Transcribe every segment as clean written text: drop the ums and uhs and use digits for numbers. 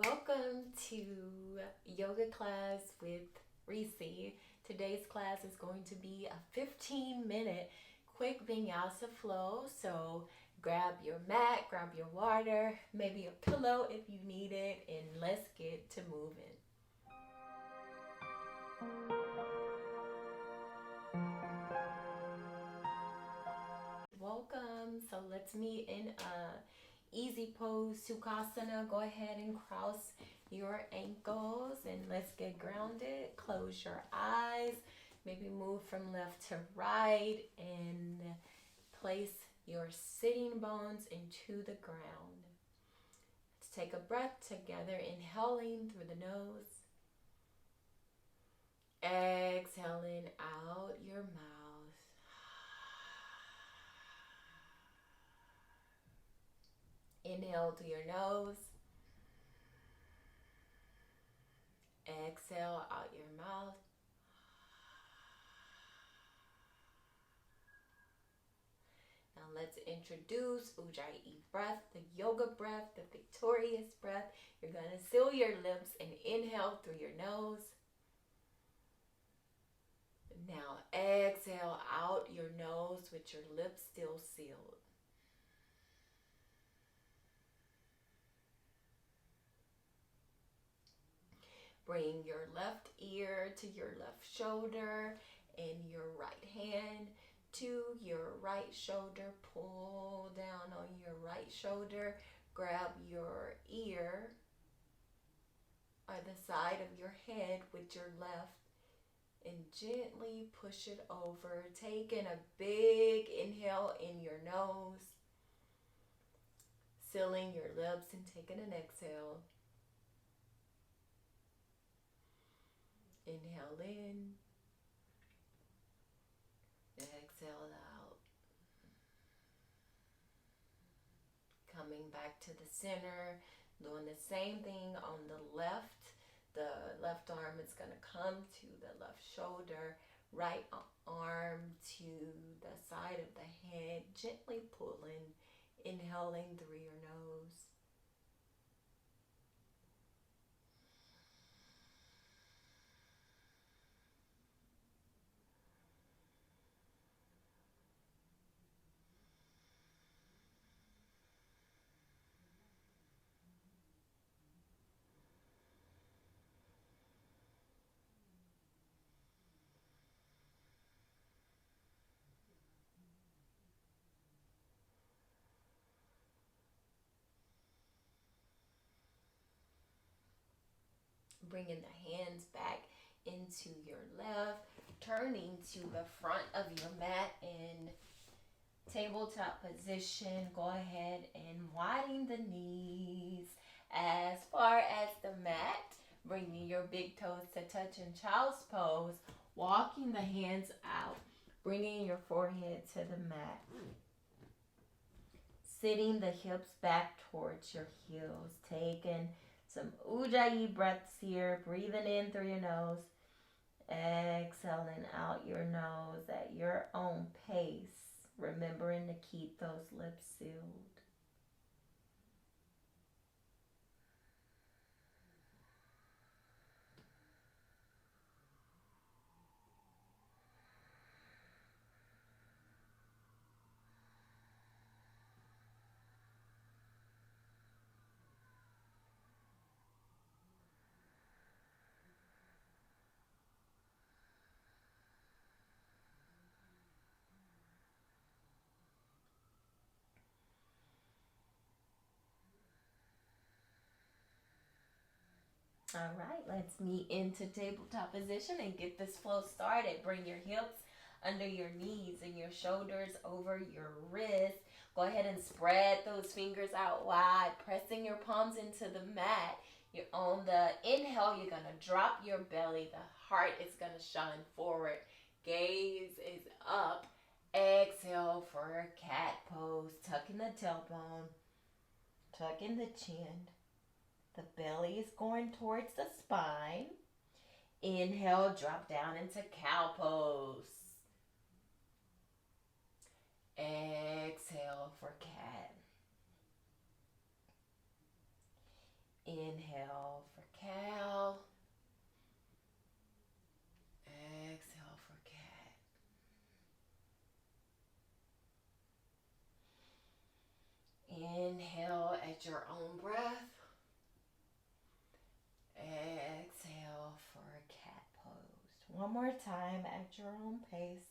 Welcome to yoga class with Recie. Today's class is going to be a 15-minute quick vinyasa flow. So grab your mat, grab your water, maybe a pillow if you need it, and let's get to moving. Welcome. So let's meet in a easy pose, Sukhasana. Go ahead and cross your ankles and let's get grounded. Close your eyes. Maybe move from left to right and place your sitting bones into the ground. Let's take a breath together, inhaling through the nose. Exhaling out your mouth. Inhale through your nose. Exhale out your mouth. Now let's introduce Ujjayi breath, the yoga breath, the victorious breath. You're going to seal your lips and inhale through your nose. Now exhale out your nose with your lips still sealed. Bring your left ear to your left shoulder and your right hand to your right shoulder. Pull down on your right shoulder. Grab your ear or the side of your head with your left and gently push it over. Taking a big inhale in your nose. Sealing your lips and taking an exhale. Inhale in, exhale out. Coming back to the center, doing the same thing on the left. The left arm is going to come to the left shoulder, right arm to the side of the head, gently pulling, inhaling through your nose. Bringing the hands back into your left, turning to the front of your mat in tabletop position. Go ahead and widen the knees as far as the mat, bringing your big toes to touch in child's pose, walking the hands out, bringing your forehead to the mat. Sitting the hips back towards your heels, taking some Ujjayi breaths here, breathing in through your nose, exhaling out your nose at your own pace, remembering to keep those lips sealed. All right, let's meet into tabletop position and get this flow started. Bring your hips under your knees and your shoulders over your wrists. Go ahead and spread those fingers out wide, pressing your palms into the mat. You're on the inhale, you're going to drop your belly. The heart is going to shine forward. Gaze is up. Exhale for a cat pose. Tucking the tailbone, tucking the chin. The belly is going towards the spine. Inhale, drop down into cow pose. Exhale for cat. Inhale for cow. Exhale for cat. Inhale at your own breath. Exhale for cat pose. One more time at your own pace.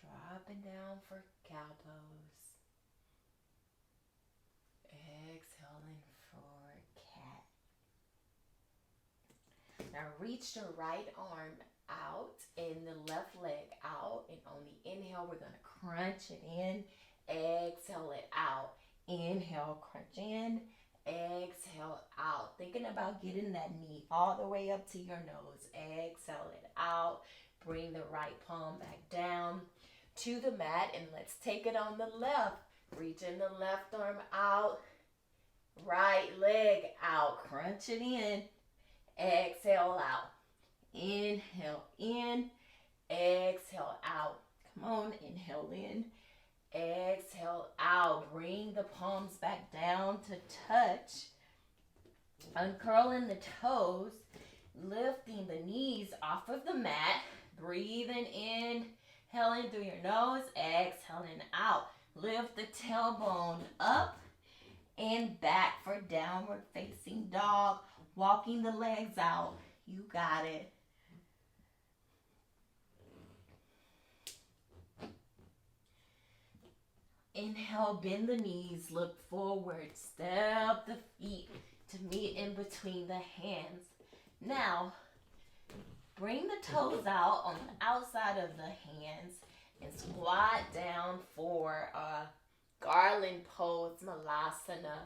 Dropping down for cow pose. Exhaling for cat. Now reach the right arm out and the left leg out. And on the inhale, we're going to crunch it in. Exhale it out. Inhale, crunch in. Exhale out. Thinking about getting that knee all the way up to your nose. Exhale it out. Bring the right palm back down to the mat. And let's take it on the left. Reaching the left arm out. Right leg out. Crunch it in. Exhale out. Inhale in. Exhale out. Come on. Inhale in. Exhale out. Bring the palms back down to touch. Uncurling the toes. Lifting the knees off of the mat. Breathing in. Inhaling through your nose. Exhaling out. Lift the tailbone up and back for downward facing dog. Walking the legs out. You got it. Inhale, bend the knees, look forward, step the feet to meet in between the hands. Now, bring the toes out on the outside of the hands and squat down for a garland pose, malasana.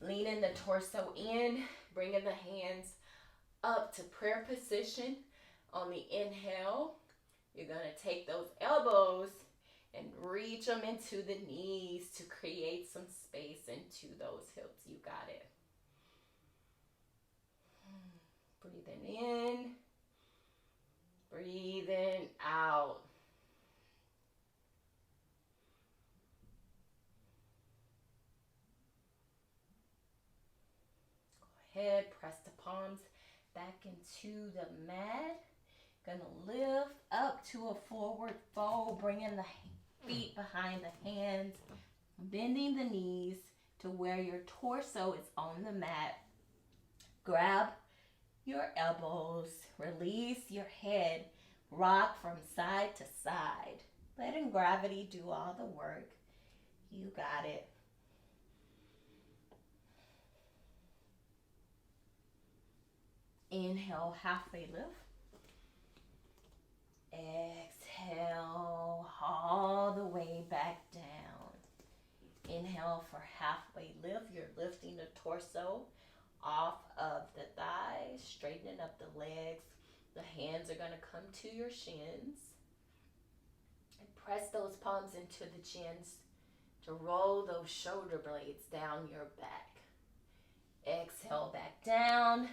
Leaning the torso in, bringing the hands up to prayer position. On the inhale, you're going to take those elbows and reach them into the knees to create some space into those hips. You got it. Breathing in. Breathing out. Go ahead, press the palms back into the mat. Gonna lift up to a forward fold, bringing the feet behind the hands, bending the knees to where your torso is on the mat. Grab your elbows, release your head, rock from side to side. Letting gravity do all the work. You got it. Inhale, halfway lift. Exhale all the way back down. Inhale for halfway lift. You're lifting the torso off of the thighs, straightening up the legs. The hands are going to come to your shins. And press those palms into the chins to roll those shoulder blades down your back. Exhale back down,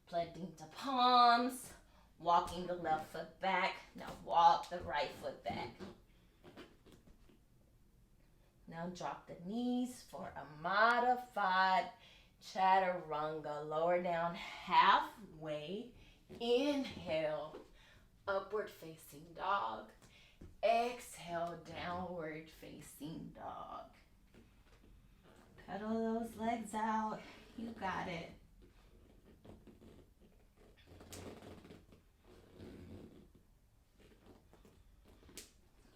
planting the palms. Walking the left foot back. Now walk the right foot back. Now drop the knees for a modified Chaturanga. Lower down halfway. Inhale. Upward facing dog. Exhale. Downward facing dog. Pedal those legs out. You got it.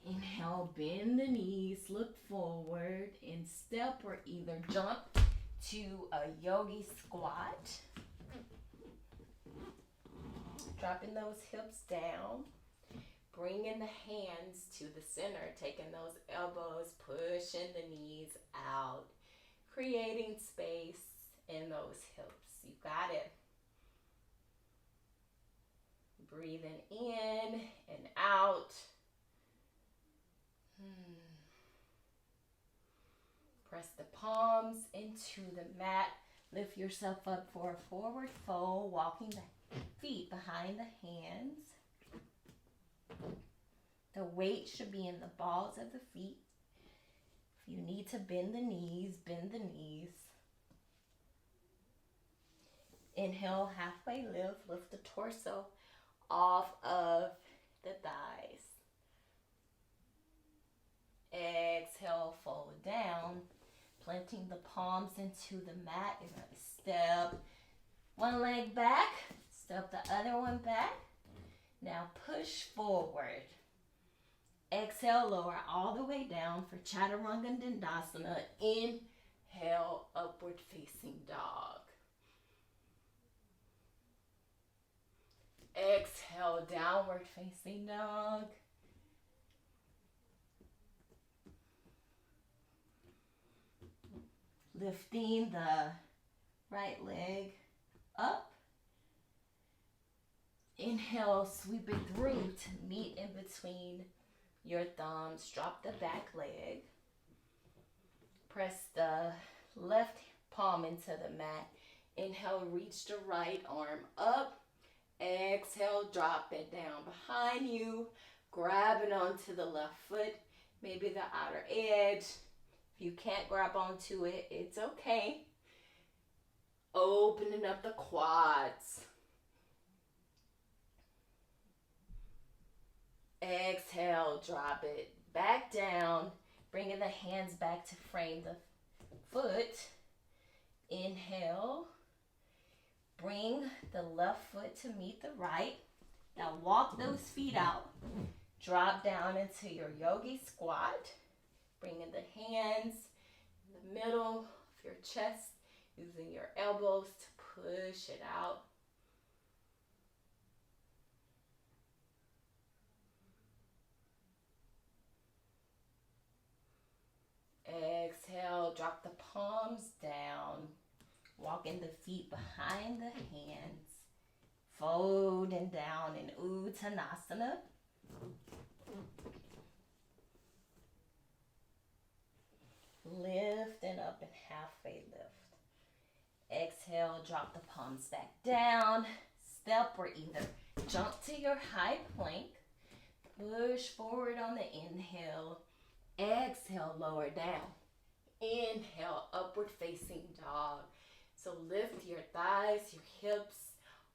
Inhale, bend the knees, look forward, and step or either jump to a Yogi Squat. Dropping those hips down, bringing the hands to the center, taking those elbows, pushing the knees out, creating space in those hips. You got it. Breathing in and out. Press the palms into the mat. Lift yourself up for a forward fold, walking the feet behind the hands. The weight should be in the balls of the feet. If you need to bend the knees, bend the knees. Inhale, halfway lift. Lift the torso off of the thighs. Exhale, fold down, planting the palms into the mat. You're going to step one leg back, step the other one back. Now push forward. Exhale, lower all the way down for Chaturanga and Dandasana. Inhale, upward facing dog. Exhale, downward facing dog. Lifting the right leg up. Inhale, sweep it through to meet in between your thumbs. Drop the back leg. Press the left palm into the mat. Inhale, reach the right arm up. Exhale, drop it down behind you. Grabbing onto the left foot, maybe the outer edge. If you can't grab onto it, it's okay. Opening up the quads. Exhale, drop it back down. Bringing the hands back to frame the foot. Inhale. Bring the left foot to meet the right. Now walk those feet out. Drop down into your Yogi Squat. Bringing the hands in the middle of your chest. Using your elbows to push it out. Exhale, drop the palms down. Walking the feet behind the hands. Folding down in Uttanasana. Lifting up in halfway lift. Exhale, drop the palms back down. Step or either jump to your high plank. Push forward on the inhale. Exhale, lower down. Inhale, upward facing dog. So lift your thighs, your hips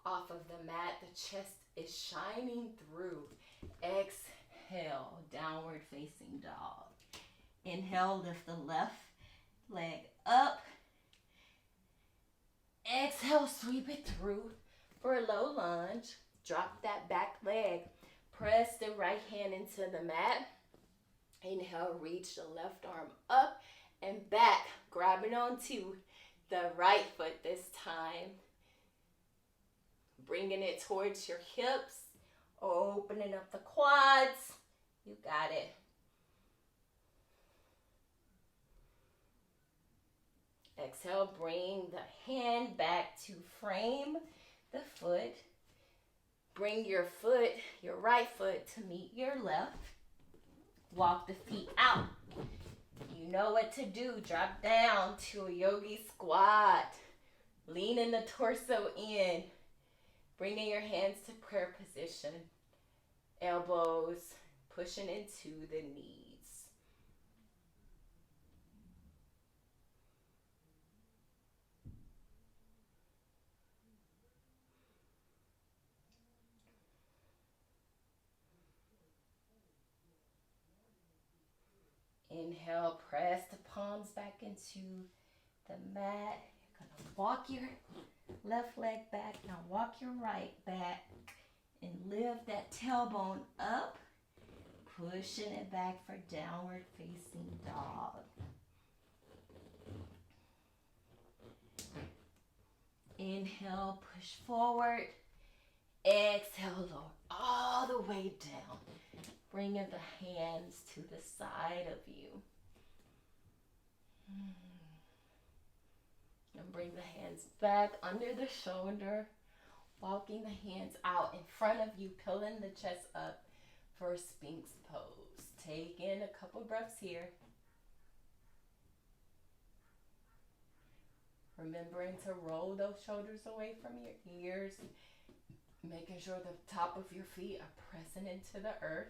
off of the mat. The chest is shining through. Exhale, downward facing dog. Inhale, lift the left leg up. Exhale, sweep it through for a low lunge. Drop that back leg. Press the right hand into the mat. Inhale, reach the left arm up and back. Grabbing onto the right foot this time. Bringing it towards your hips. Opening up the quads. You got it. Exhale, bring the hand back to frame the foot. Bring your foot, your right foot, to meet your left. Walk the feet out. You know what to do. Drop down to a Yogi Squat. Leaning the torso in. Bringing your hands to prayer position. Elbows pushing into the knees. Inhale, press the palms back into the mat. You're going to walk your left leg back. Now walk your right back and lift that tailbone up. Pushing it back for downward facing dog. Inhale, push forward. Exhale, lower all the way down. Bringing the hands to the side of you. And bring the hands back under the shoulder. Walking the hands out in front of you, pulling the chest up for Sphinx pose. Take in a couple breaths here. Remembering to roll those shoulders away from your ears. Making sure the top of your feet are pressing into the earth.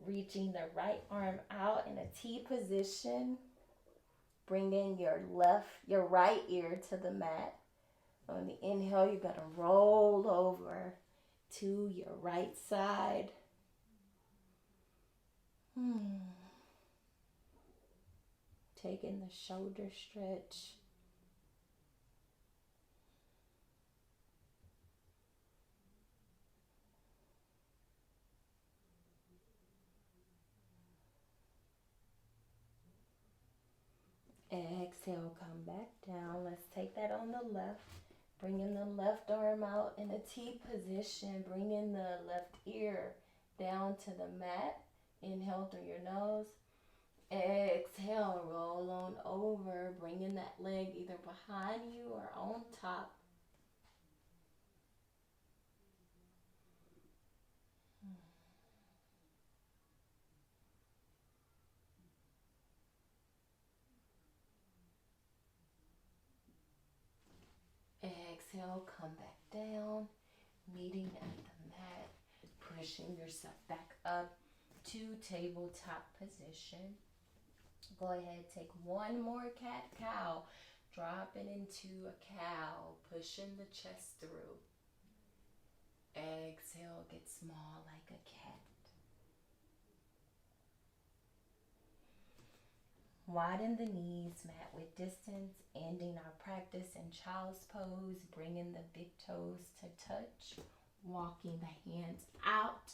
Reaching the right arm out in a T position. Bringing your right ear to the mat. On the inhale, you're going to roll over to your right side. Taking the shoulder stretch. Exhale, come back down. Let's take that on the left. Bringing the left arm out in a T position. Bringing the left ear down to the mat. Inhale through your nose. Exhale, roll on over. Bringing that leg either behind you or on top. Exhale, come back down, meeting at the mat, pushing yourself back up to tabletop position. Go ahead, take one more cat-cow, drop it into a cow, pushing the chest through. Exhale, get small like a cat. Widen the knees, mat with distance, ending our practice in child's pose, bringing the big toes to touch, walking the hands out,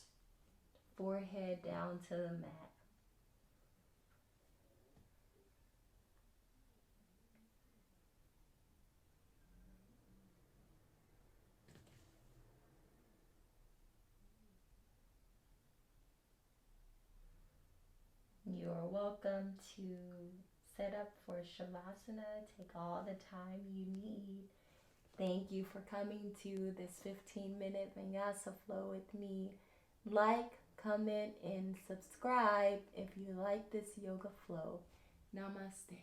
forehead down to the mat. You are welcome to set up for Shavasana. Take all the time you need. Thank you for coming to this 15-minute vinyasa flow with me. Like, comment, and subscribe if you like this yoga flow. Namaste.